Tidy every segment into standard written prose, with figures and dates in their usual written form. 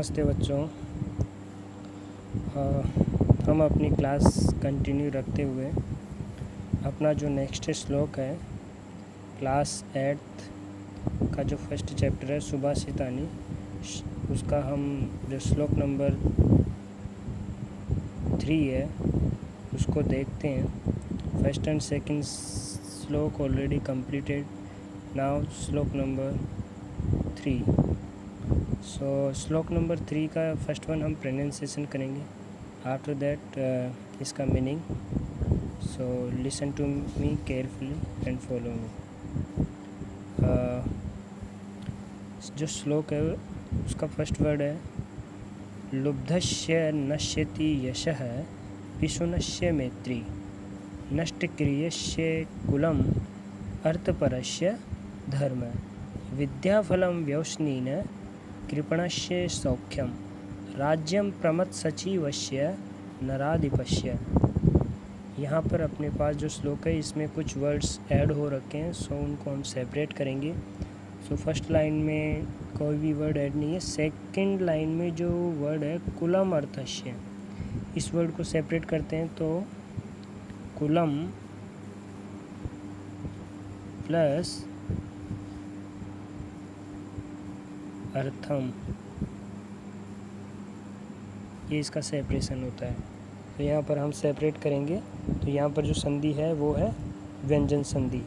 नमस्ते बच्चों। हम अपनी क्लास कंटिन्यू रखते हुए अपना जो नेक्स्ट श्लोक है क्लास 8th का जो फर्स्ट चैप्टर है सुभाषितानी, उसका हम जो श्लोक नंबर 3 है उसको देखते हैं। फर्स्ट एंड सेकंड श्लोक ऑलरेडी कंप्लीटेड, नाउ श्लोक नंबर 3। सो श्लोक नंबर 3 का फर्स्ट वन हम प्रोनाउंसिएशन करेंगे, आफ्टर दैट इसका meaning. So listen to me carefully and follow me. जो श्लोक है उसका फर्स्ट वर्ड है लुब्धस्य नश्यति यशः पिशुनस्य मैत्री नष्टक्रियस्य कुलम अर्थपरस्य धर्म विद्याफलं व्यवस्नेन कृपणस्य सौख्यम राज्यम प्रमत्सचिवस्य नराधिपस्य। यहाँ पर अपने पास जो श्लोक है इसमें कुछ वर्ड्स ऐड हो रखे हैं, सो उनको हम सेपरेट करेंगे। सो फर्स्ट लाइन में कोई भी वर्ड ऐड नहीं है। सेकंड लाइन में जो वर्ड है कुलम अर्थस्य, इस वर्ड को सेपरेट करते हैं तो कुलम प्लस अर्थम, ये इसका सेपरेशन होता है। तो यहाँ पर हम सेपरेट करेंगे तो यहाँ पर जो संधि है वो है व्यंजन संधि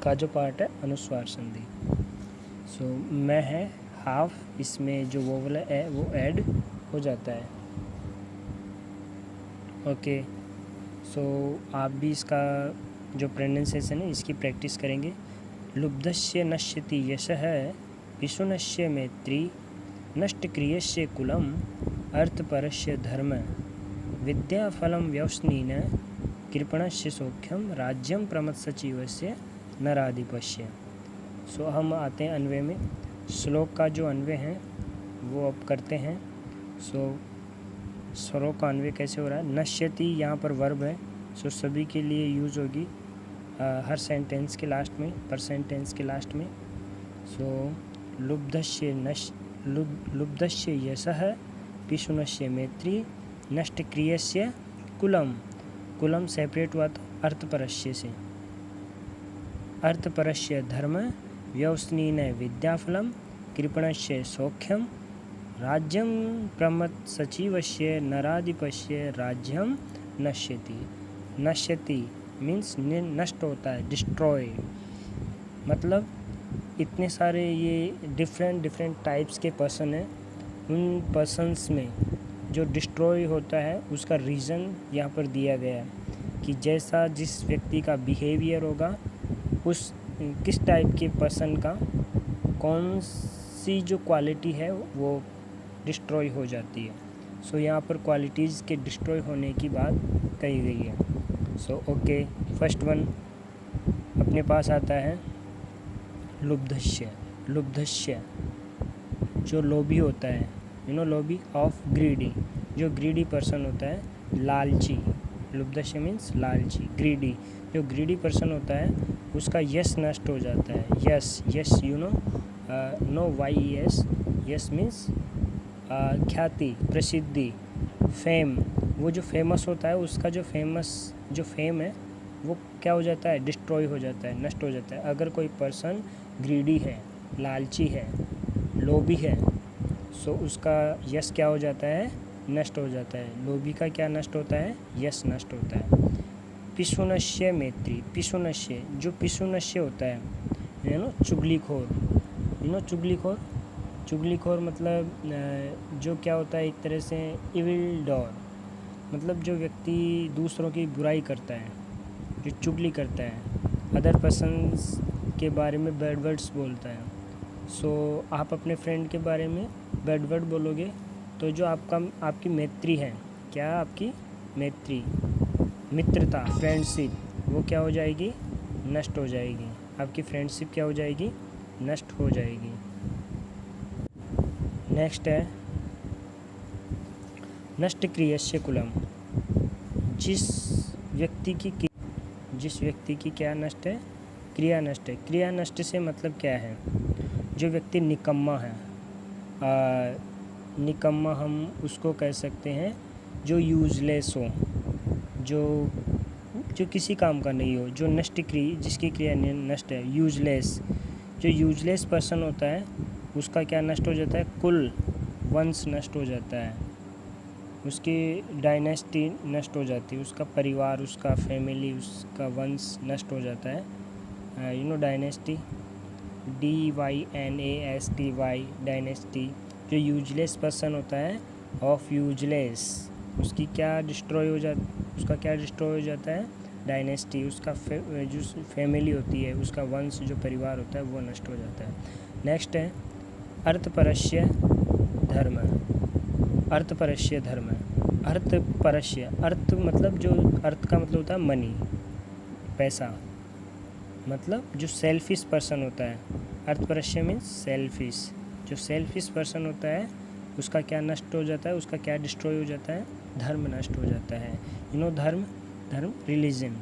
का जो पार्ट है अनुस्वार संधि। सो मैं है हाफ, इसमें जो वोवल है वो ऐड हो जाता है। ओके, सो आप भी इसका जो प्रोनाउंसिएशन है इसकी प्रैक्टिस करेंगे। लुब्धस्य नश्यति यशः पिशुनस्य मैत्री नष्टक्रियस्य कुलम अर्थपरस्य धर्म विद्याफलं व्यवस्नेन कृपणस्य सौख्यम राज्यम प्रमत्सचिवस्य नराधिपस्य। सो हम आते हैं अन्वय में। श्लोक का जो अन्वय है वो अब करते हैं। सो श्लोक का अन्वय कैसे हो रहा है? नश्यति यहाँ पर वर्ब है, सो सभी के लिए यूज होगी हर सेंटेंस के लास्ट में, पर सेंटेंस के लास्ट में। सो लुब्धस्य यशः पिशुनस्य मैत्री नष्टक्रियस्य कुलम, कुलम सेपरेट हुआ तो अर्थपरस्य से, अर्थपरस्य धर्म व्यवस्नेन विद्याफलं कृपणस्य सौख्यम राज्यम प्रमत्सचिवस्य नराधिपस्य राज्यम नश्यति। नश्यति मीन्स नष्ट होता है, डिस्ट्रॉय। मतलब इतने सारे ये डिफरेंट टाइप्स के पर्सन हैं, उन पर्सन्स में जो डिस्ट्रॉय होता है उसका रीज़न यहाँ पर दिया गया है कि जैसा जिस व्यक्ति का बिहेवियर होगा उस किस टाइप के पर्सन का कौन सी जो क्वालिटी है वो डिस्ट्रॉय हो जाती है। सो यहाँ पर क्वालिटीज़ के डिस्ट्रॉय होने की बात कही गई है। सो ओके, फर्स्ट वन अपने पास आता है लुब्धस्य। लुब्धस्य जो लोभी होता है, लोभी ऑफ ग्रीडी, जो ग्रीडी पर्सन होता है, लालची। लुब्धस्य मीन्स लालची, ग्रीडी। जो ग्रीडी पर्सन होता है उसका यश नष्ट हो जाता है। यश, यश नो वाई एस, यश मीन्स ख्याति, प्रसिद्धि, फेम। वो जो फेमस होता है उसका जो फेम है वो क्या हो जाता है? डिस्ट्रॉय हो जाता है, नष्ट हो जाता है। अगर कोई पर्सन ग्रीडी है, लालची है, लोभी है, सो उसका यश क्या हो जाता है? नष्ट हो जाता है। लोभी का क्या नष्ट होता है? यश नष्ट होता है। पिशुनस्य मैत्री, पिशुनस्य जो पिशुनस्य होता है, चुगलीखोर, चुगलीखोर। चुगलीखोर मतलब जो क्या होता है, एक तरह से इविल डॉर, मतलब जो व्यक्ति दूसरों की बुराई करता है, जो चुगली करता है, अदर पर्सन्स के बारे में बैड वर्ड्स बोलता है। सो आप अपने फ्रेंड के बारे में बैड वर्ड बोलोगे तो जो आपकी मैत्री है, क्या आपकी मैत्री, मित्रता, फ्रेंडशिप, वो क्या हो जाएगी? नष्ट हो जाएगी। आपकी फ्रेंडशिप क्या हो जाएगी? नष्ट हो जाएगी। नेक्स्ट है नष्टक्रियस्य कुलम, जिस व्यक्ति की क्या नष्ट है? क्रिया नष्ट है। क्रिया नष्ट से मतलब क्या है? जो व्यक्ति निकम्मा है, निकम्मा हम उसको कह सकते हैं जो यूजलेस हो, जो किसी काम का नहीं हो, जो नष्ट जिसकी क्रिया नष्ट है, यूजलेस। जो यूजलेस पर्सन होता है उसका क्या नष्ट हो जाता है? कुल, वंश नष्ट हो जाता है, उसकी डायनेस्टी नष्ट हो जाती है, उसका परिवार, उसका फैमिली, उसका वंश नष्ट हो जाता है। Dynasty, DYNASTY, dynasty. जो यूजलेस पर्सन होता है, ऑफ यूजलेस, उसका क्या डिस्ट्रॉय हो जाता है? डायनेस्टी। उसका जो फैमिली होती है, उसका वंश, जो परिवार होता है, वो नष्ट हो जाता है। नेक्स्ट है अर्थपरस्य धर्म। अर्थपरस्य धर्म। अर्थपरस्य, अर्थ मतलब जो अर्थ का मतलब होता है मनी, पैसा, मतलब जो सेल्फिश पर्सन होता है। अर्थपरस्य मीन्स सेल्फिश। जो सेल्फिश पर्सन होता है उसका क्या नष्ट हो जाता है? उसका क्या डिस्ट्रॉय हो जाता है? धर्म नष्ट हो जाता है। धर्म रिलीजन।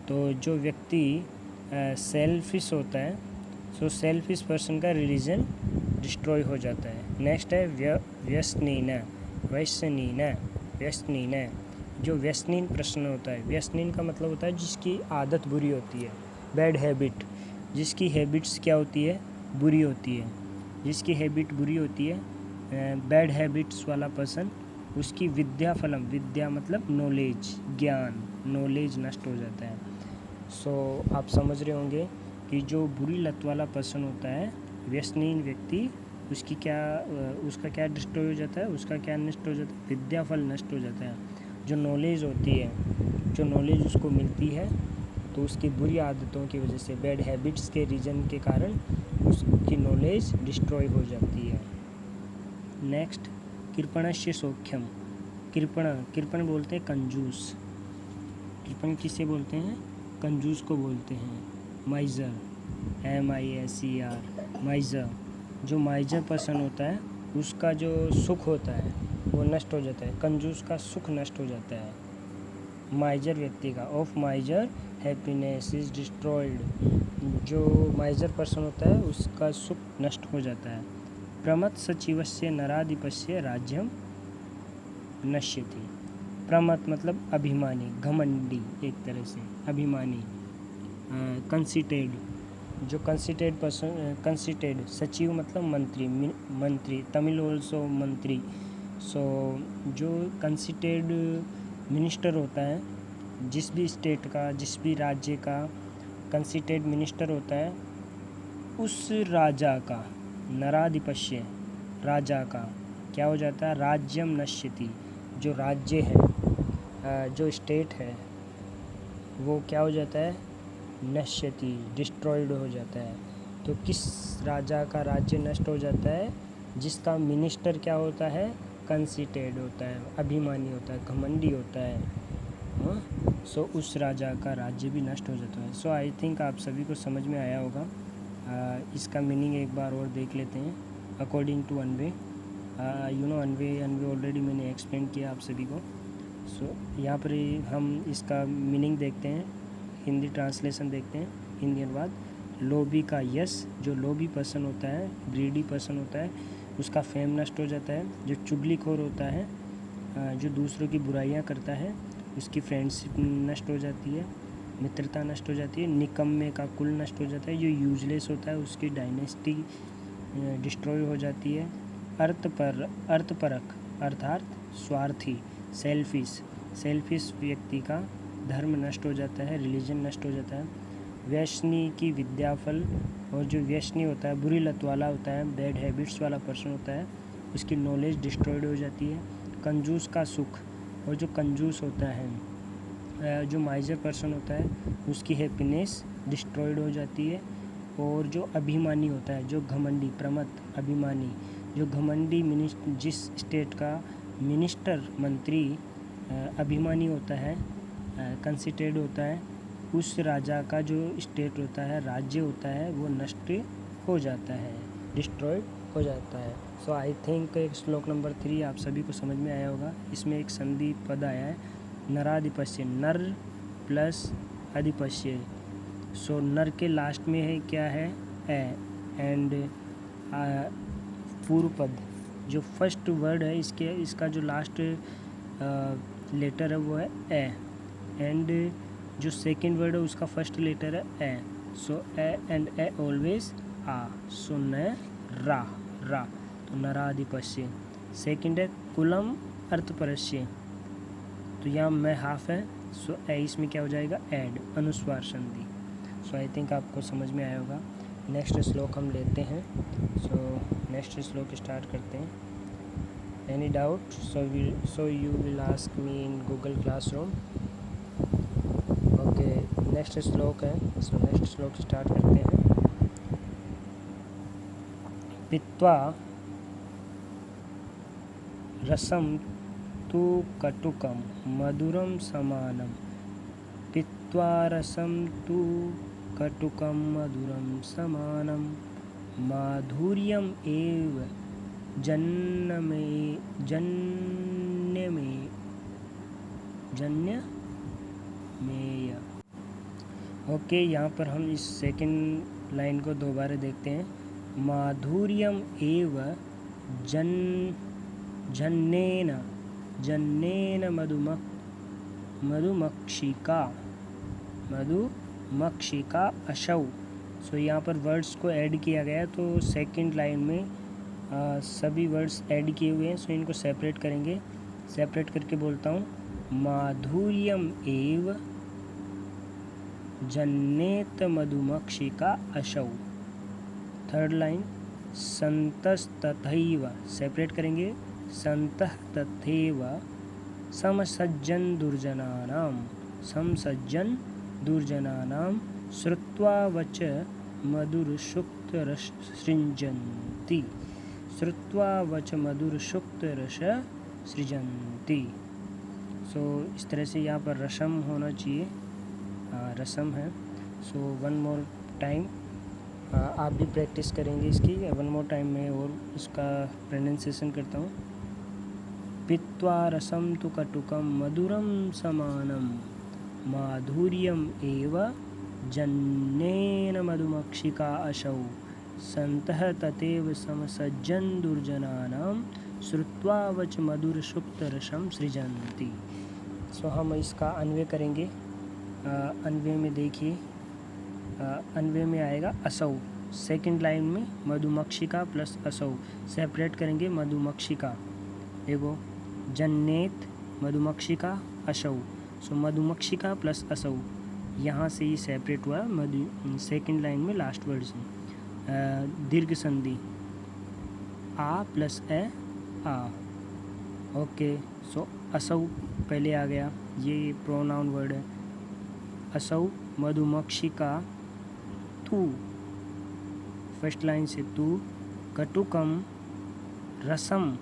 तो जो व्यक्ति सेल्फिश होता है, सो सेल्फिश पर्सन का रिलीजन डिस्ट्रॉय हो जाता है। नेक्स्ट है व्यसनीन। जो व्यसनीन पर्सन होता है, व्यसनीन का मतलब होता है जिसकी आदत बुरी होती है, बैड हैबिट, जिसकी हैबिट्स क्या होती है? बुरी होती है। जिसकी हैबिट बुरी होती है, बैड हैबिट्स वाला पर्सन, उसकी विद्या मतलब नॉलेज, ज्ञान, नॉलेज नष्ट हो जाता है। सो आप समझ रहे होंगे कि जो बुरी लत वाला पर्सन होता है, व्यसनीन व्यक्ति, उसका क्या डिस्ट्रॉय हो जाता है? उसका क्या नष्ट हो जाता है? विद्याफल नष्ट हो जाता है। जो नॉलेज होती है, जो नॉलेज उसको मिलती है, तो उसकी बुरी आदतों की वजह से, बैड हैबिट्स के रीजन के कारण उसकी नॉलेज डिस्ट्रॉय हो जाती है। नेक्स्ट, कृपणस्य सौख्यम। कृपण बोलते हैं कंजूस। कृपण किसे बोलते हैं? कंजूस को बोलते हैं। माइजर, MISER, माइजर। जो माइजर पर्सन होता है उसका जो सुख होता है वो नष्ट हो जाता है। कंजूस का सुख नष्ट हो जाता है। माइजर व्यक्ति का, ऑफ माइजर हैप्पीनेस इज डिस्ट्रॉयड। जो माइजर पर्सन होता है उसका सुख नष्ट हो जाता है। प्रमथ सचिवस्य नराधिपस्य राज्यम नश्यति। प्रमथ मतलब अभिमानी, घमंडी, एक तरह से अभिमानी। कंसिटेड, जो कंसिटेड पर्सन, कंसिटेड। सचिव मतलब मंत्री, तमिल ऑल्सो मंत्री। सो जो कंसिटेड मिनिस्टर होता है, जिस भी स्टेट का, जिस भी राज्य का कंसिटेड मिनिस्टर होता है, उस राजा का, नराधिपस्य, राजा का क्या हो जाता है? राज्यम नश्यति। जो राज्य है, जो स्टेट है, वो क्या हो जाता है? नश्यति, डिस्ट्रॉयड हो जाता है। तो किस राजा का राज्य नष्ट हो जाता है? जिसका मिनिस्टर क्या होता है? कंसिटेड होता है, अभिमानी होता है, घमंडी होता है। सो उस राजा का राज्य भी नष्ट हो जाता है। सो आई थिंक आप सभी को समझ में आया होगा। इसका मीनिंग एक बार और देख लेते हैं। अकॉर्डिंग टू अनवे, अनवे ऑलरेडी मैंने एक्सप्लेन किया आप सभी को। सो यहाँ पर हम इसका मीनिंग देखते हैं, हिंदी ट्रांसलेशन देखते हैं, हिंदी अनुवाद। लोभी का यश, जो लोभी पर्सन होता है, ग्रीडी पर्सन होता है, उसका फेम नष्ट हो जाता है। जो चुगलीखोर होता है, जो दूसरों की बुराइयां करता है, उसकी फ्रेंडशिप नष्ट हो जाती है, मित्रता नष्ट हो जाती है। निकम्मे का कुल नष्ट हो जाता है। जो यूजलेस होता है उसकी डायनेस्टी डिस्ट्रॉय हो जाती है। अर्थपरक अर्थात स्वार्थी, सेल्फिश व्यक्ति का धर्म नष्ट हो जाता है, रिलीजन नष्ट हो जाता है। व्यसनी की विद्याफल, और जो व्यसनी होता है, बुरी लत वाला होता है, बैड हैबिट्स वाला पर्सन होता है, उसकी नॉलेज डिस्ट्रॉयड हो जाती है। कंजूस का सुख, और जो कंजूस होता है, जो माइजर पर्सन होता है, उसकी हैप्पीनेस डिस्ट्रॉयड हो जाती है। और जो अभिमानी होता है, जो घमंडी, प्रमथ, अभिमानी, जो घमंडी जिस स्टेट का मिनिस्टर, मंत्री अभिमानी होता है, कंसिटेड होता है, उस राजा का जो स्टेट होता है, राज्य होता है, वो नष्ट हो जाता है, डिस्ट्रॉयड हो जाता है। सो आई थिंक श्लोक नंबर 3 आप सभी को समझ में आया होगा। इसमें एक संधि पद आया है, नराधिपस्य, नर प्लस अधिपस्य। सो नर के लास्ट में है क्या है? ए, एंड पूर्व पद, जो फर्स्ट वर्ड है इसका जो लास्ट लेटर है वो है ए, एंड जो सेकंड वर्ड है उसका फर्स्ट लेटर है ए, सो ए एंड ए ऑलवेज आ, सो न रा, तो नराधिपस्य। सेकंड है कुलम अर्थपरस्य, तो यहाँ मैं हाफ है, सो ए इसमें क्या हो जाएगा ऐड, अनुस्वार संधि। सो आई थिंक आपको समझ में आया होगा। नेक्स्ट श्लोक हम लेते हैं। सो नेक्स्ट श्लोक स्टार्ट करते हैं। Any doubt so you will ask me in Google classroom. Okay, next श्लोक है। सो नेक्स्ट श्लोक स्टार्ट करते हैं। पित्वा रसम तु कटुकम मधुरम समानम, पित्वा रसम तु कटुकम मधुरम समानम, माधुर्यम एव जन्यमेय। ओके, यहाँ पर हम इस सेकंड लाइन को दोबारा देखते हैं। माधुर्यम एव जन्नेन मधुमक्षिका अशौ। सो यहाँ पर वर्ड्स को ऐड किया गया, तो सेकंड लाइन में सभी वर्ड्स ऐड किए हुए हैं। सो इनको सेपरेट करेंगे। सेपरेट करके बोलता हूँ, माधुर्यम एव जन्नेत मधुमक्षिका अशौ। थर्ड लाइन, संतस्तथैव, सेपरेट करेंगे, संतः तथैव समसज्जन दुर्जनानां श्रुत्वा वच मधुरशुक्तरस सृजन्ति। सो इस तरह से यहाँ पर रसम होना चाहिए, रसम है। सो वन मोर टाइम आप भी प्रैक्टिस करेंगे इसकी। वन मोर टाइम में और उसका प्रोनाउंसिएशन करता हूँ। पित्वा रसम तु कटुकम मधुरम समानम, माधुर्यम एव जन्नेन मधुमक्षिका अशौ, संतः तथैव समसज्जन दुर्जनानां श्रुत्वा वच मधुरसुक्तरसं सृजन्ति। सो हम इसका अन्वय करेंगे। अन्वय में देखिए, अन्वय में आएगा असौ। सेकंड लाइन में मधुमक्षिका प्लस असौ, सेपरेट करेंगे मधुमक्षिका, देखो जन्नेत मधुमक्षिका अशौ। सो मधुमक्षिका प्लस असौ, यहाँ से ही सेपरेट हुआ सेकंड लाइन में लास्ट वर्ड से। दीर्घ संधि आ प्लस ए आ। ओके, सो असौ पहले आ गया, ये प्रोनाउन वर्ड है। असौ मधुमक्षिका तू, फर्स्ट लाइन से तू, कटुकम रसम,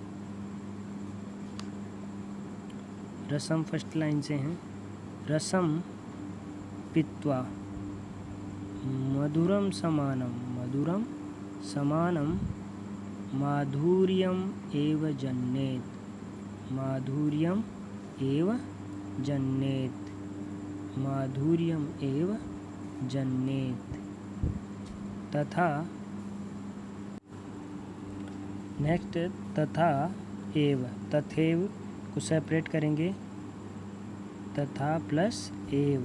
रसम फर्स्ट लाइन से हैं, रसम पित्वा, मधुरम समानम, माधुर्यम एव जन्नेत, माधुर्यम एव जन्नेत। तथा नेक्स्ट, तथा एव, तथैव को सेपरेट करेंगे, तथा प्लस एव,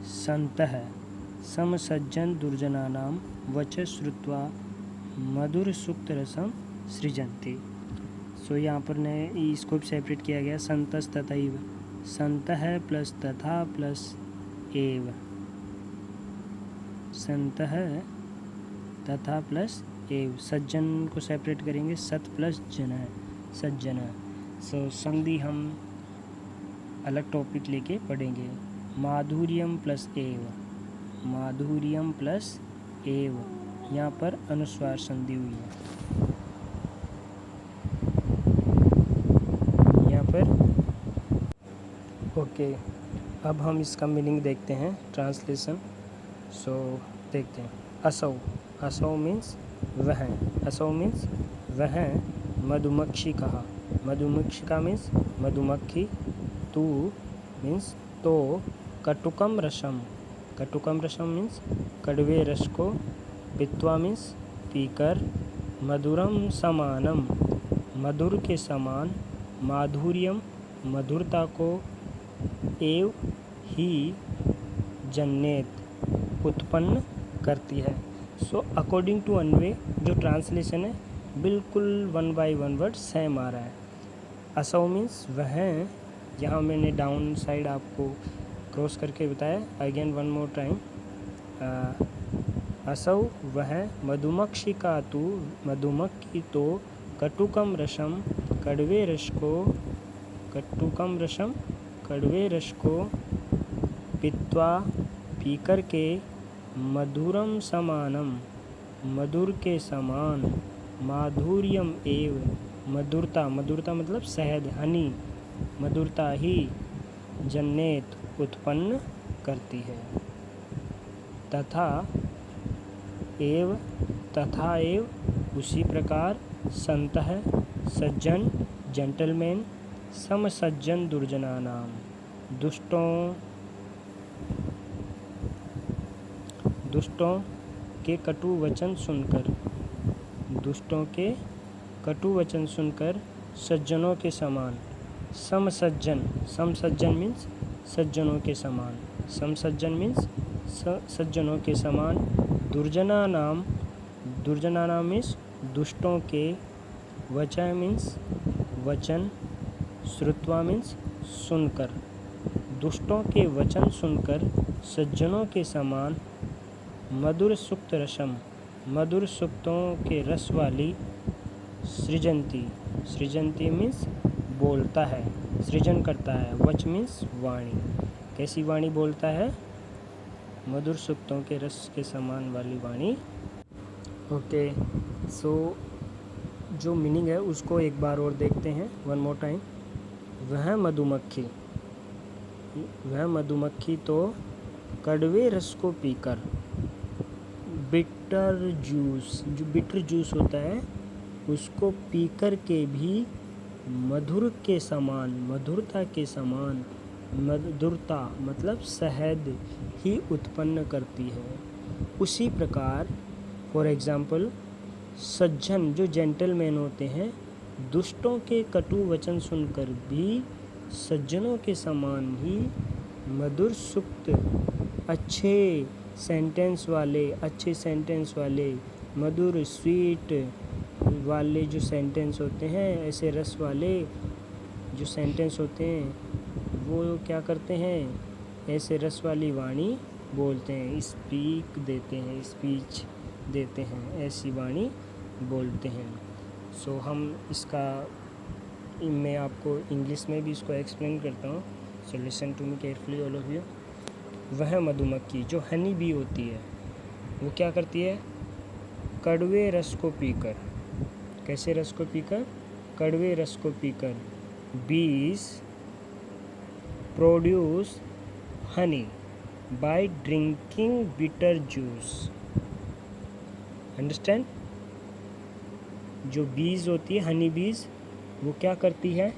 संतः समसज्जन दुर्जनानां वच श्रुत्वा मधुरसुक्तरसं सृजन्ति। सो यहाँ पर ने इसको भी सेपरेट किया गया, संतस तथैव, संतः प्लस तथा प्लस एव, संतः तथा प्लस एव। सज्जन को सेपरेट करेंगे, सत प्लस जन, सज्जन। सो संधि हम अलग टॉपिक लेके पढ़ेंगे। माधुर्यम प्लस एव, माधुर्यम प्लस एव, यहाँ पर अनुस्वार संधि हुई है यहाँ पर। ओके, अब हम इसका मीनिंग देखते हैं, ट्रांसलेशन। सो देखते हैं। असौ, असौ मीन्स वह, असौ मीन्स वह, मधुमक्षिका, मधुमक्षिका मीन्स मधुमक्खी, तू मीन्स तो, कटुकम रसम, कटुकम रसम मीन्स कड़वे रस को, पित्वा मीन्स पीकर, मधुरम समानम, मधुर के समान, माधुर्यम मधुरता को, एव ही जन्नेत उत्पन्न करती है। सो अकॉर्डिंग टू अन्वे जो ट्रांसलेशन है बिल्कुल 1 बाय 1 वर्ड सेम आ रहा है। असौ मीन्स वह, यहाँ मैंने डाउन साइड आपको क्रॉस करके बताया। अगेन वन मोर टाइम, असौ वह, मधुमक्षिका तु मधुमक्खी तो, कटुकम रसम कड़वे रस को, कटुकम रसम कड़वे रस को, पीत्वा पीकर के, मधुरम समानम मधुर के समान, माधुर्यम एव मधुरता, मधुरता मतलब शहद, हनी, मधुरता ही, जन्नेत उत्पन्न करती है। तथा एव, तथा एव उसी प्रकार, संतः सज्जन जेंटलमैन, समसज्जन दुर्जनानाम दुष्टों के कटु वचन सुनकर, दुष्टों के कटु वचन सुनकर सज्जनों के समान, समसज्जन, समसज्जन मीन्स सज्जनों के समान, समसज्जन मीन्स सज्जनों के समान, दुर्जना नाम, दुर्जना नाम मीन्स दुष्टों के, वचन मीन्स वचन, श्रुत्वा मीन्स सुनकर, दुष्टों के वचन सुनकर सज्जनों के समान, मधुर सुक्त रसम मधुर सुक्तों के रस वाली, सृजंती, सृजंती मीन्स बोलता है, सृजन करता है, वच मीन्स वाणी, कैसी वाणी बोलता है, मधुर सुक्तों के रस के समान वाली वाणी। ओके, सो जो मीनिंग है उसको एक बार और देखते हैं, वन मोर टाइम। वह मधुमक्खी, वह मधुमक्खी तो कड़वे रस को पीकर, बिटर जूस, जो बिटर जूस होता है उसको पीकर के भी, मधुर के समान, मधुरता के समान, मधुरता मतलब शहद ही उत्पन्न करती है। उसी प्रकार फॉर एग्जाम्पल, सज्जन जो जेंटलमैन होते हैं, दुष्टों के कटु वचन सुनकर भी सज्जनों के समान ही मधुर सुक्त, अच्छे सेंटेंस वाले, मधुर स्वीट वाले जो सेंटेंस होते हैं, ऐसे रस वाले जो सेंटेंस होते हैं वो क्या करते हैं, ऐसे रस वाली वाणी बोलते हैं, स्पीच देते हैं, ऐसी वाणी बोलते हैं। सो हम इसका, मैं आपको इंग्लिश में भी इसको एक्सप्लेन करता हूँ। So listen to me carefully all of you. वह मधुमक्खी जो हनी बी होती है वो क्या करती है, कड़वे रस को पीकर, कैसे रस को पीकर, कड़वे रस को पीकर, बीज produce Honey by drinking bitter juice. Understand? जो बीज होती है, हनी बीज, वो क्या करती है,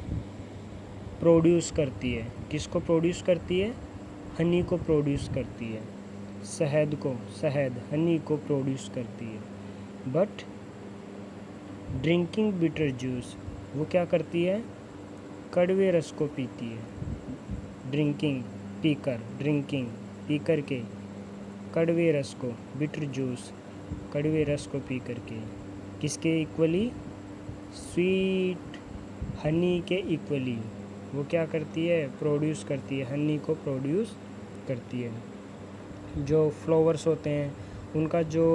प्रोड्यूस करती है, किसको प्रोड्यूस करती है, हनी को प्रोड्यूस करती है, शहद को, शहद हनी को प्रोड्यूस करती है। बट ड्रिंकिंग बिटर जूस, वो क्या करती है, कड़वे रस को पीती है, ड्रिंकिंग पीकर, ड्रिंकिंग पीकर के, कड़वे रस को, बिटर जूस कड़वे रस को पी करके, किसके इक्वली, स्वीट हनी के इक्वली वो क्या करती है, प्रोड्यूस करती है, हनी को प्रोड्यूस करती है। जो फ्लावर्स होते हैं उनका जो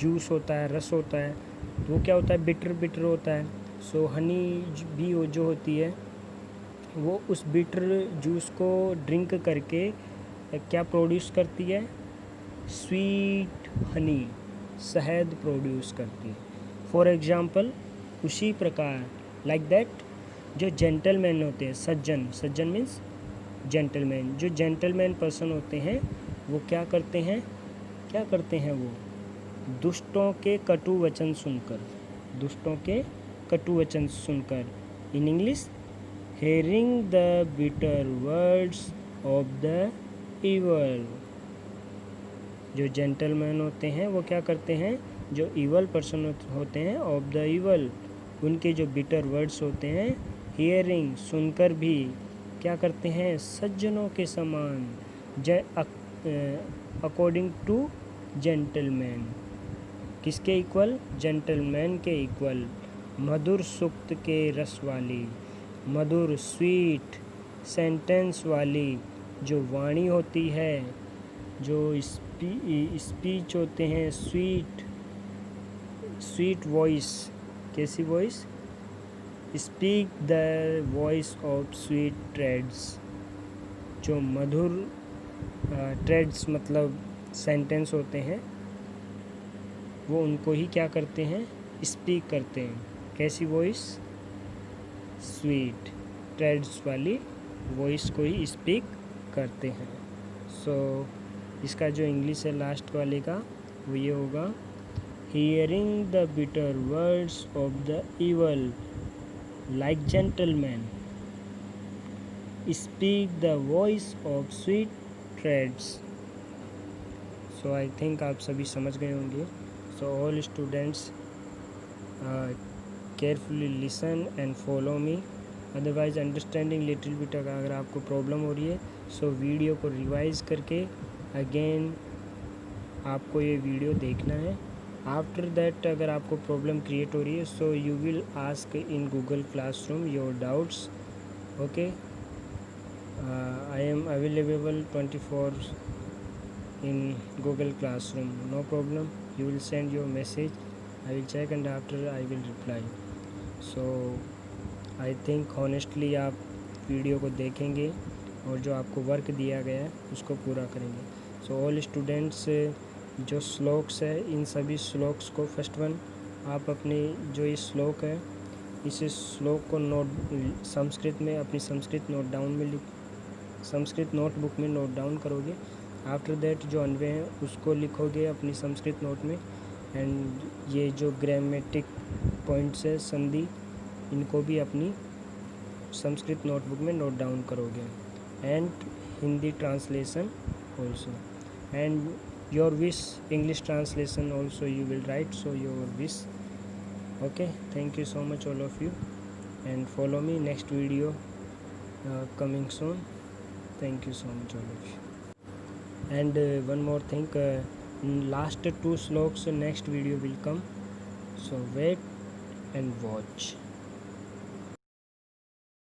जूस होता है, रस होता है, तो वो क्या होता है, बिटर बिटर होता है। सो हनी भी जो होती है वो उस बिटर जूस को ड्रिंक करके क्या प्रोड्यूस करती है, स्वीट हनी, शहद प्रोड्यूस करती है। फॉर एग्जाम्पल, उसी प्रकार लाइक दैट जो जेंटलमैन होते हैं, सज्जन मीन्स जेंटलमैन, जो जेंटलमैन पर्सन होते हैं वो क्या करते हैं वो दुष्टों के कटु वचन सुनकर, दुष्टों के कटु वचन सुनकर, in English, hearing the bitter words of the evil. जो जेंटलमैन होते हैं वो क्या करते हैं, जो इवल पर्सन होते हैं, ऑफ द इवल, उनके जो बिटर वर्ड्स होते हैं, हियरिंग सुनकर भी क्या करते हैं, सज्जनों के समान, अकॉर्डिंग टू जेंटलमैन, किसके इक्वल, जेंटलमैन के इक्वल, मधुर सुक्त के रस वाली, मधुर स्वीट सेंटेंस वाली जो वाणी होती है, जो स्पीच होते हैं, स्वीट वॉइस, कैसी voice, speak the voice of sweet trades, जो मधुर ट्रेड्स मतलब सेंटेंस होते हैं, वो उनको ही क्या करते हैं, स्पीक करते हैं। कैसी वॉइस, स्वीट ट्रेड्स वाली वॉइस को ही स्पीक करते हैं। सो इसका जो इंग्लिश है लास्ट वाले का, वो ये होगा, hearing the bitter words of the evil like gentleman, speak the voice of sweet trades. So I think आप सभी समझ गए होंगे। So all students carefully listen and follow me, otherwise understanding little bit अगर आपको प्रॉब्लम हो रही है, सो वीडियो को रिवाइज करके अगेन आपको ये वीडियो देखना है। आफ्टर दैट अगर आपको प्रॉब्लम क्रिएट हो रही है, so you will ask in Google classroom your doubts, okay. I am available 24 in Google Classroom, no problem. You will send your message, I will check and after I will reply. So I think honestly आप video को देखेंगे और जो आपको work दिया गया है उसको पूरा करेंगे। सो ऑल स्टूडेंट्स जो श्लोक्स है, इन सभी श्लोक्स को फर्स्ट वन आप अपनी जो ये श्लोक है, इस श्लोक को नोट संस्कृत में अपनी संस्कृत नोट डाउन में संस्कृत नोटबुक में नोट डाउन करोगे। आफ्टर दैट जो अन्वय है उसको लिखोगे अपनी संस्कृत नोट में, एंड ये जो ग्रामेटिक पॉइंट्स है, संधि, इनको भी अपनी संस्कृत नोटबुक में नोट डाउन करोगे, and Hindi translation also, and your wish English translation also you will write, so your wish, okay. Thank you so much all of you and follow me, next video coming soon. Thank you so much all of you. And one more thing, last 2 sloks next video will come, so wait and watch.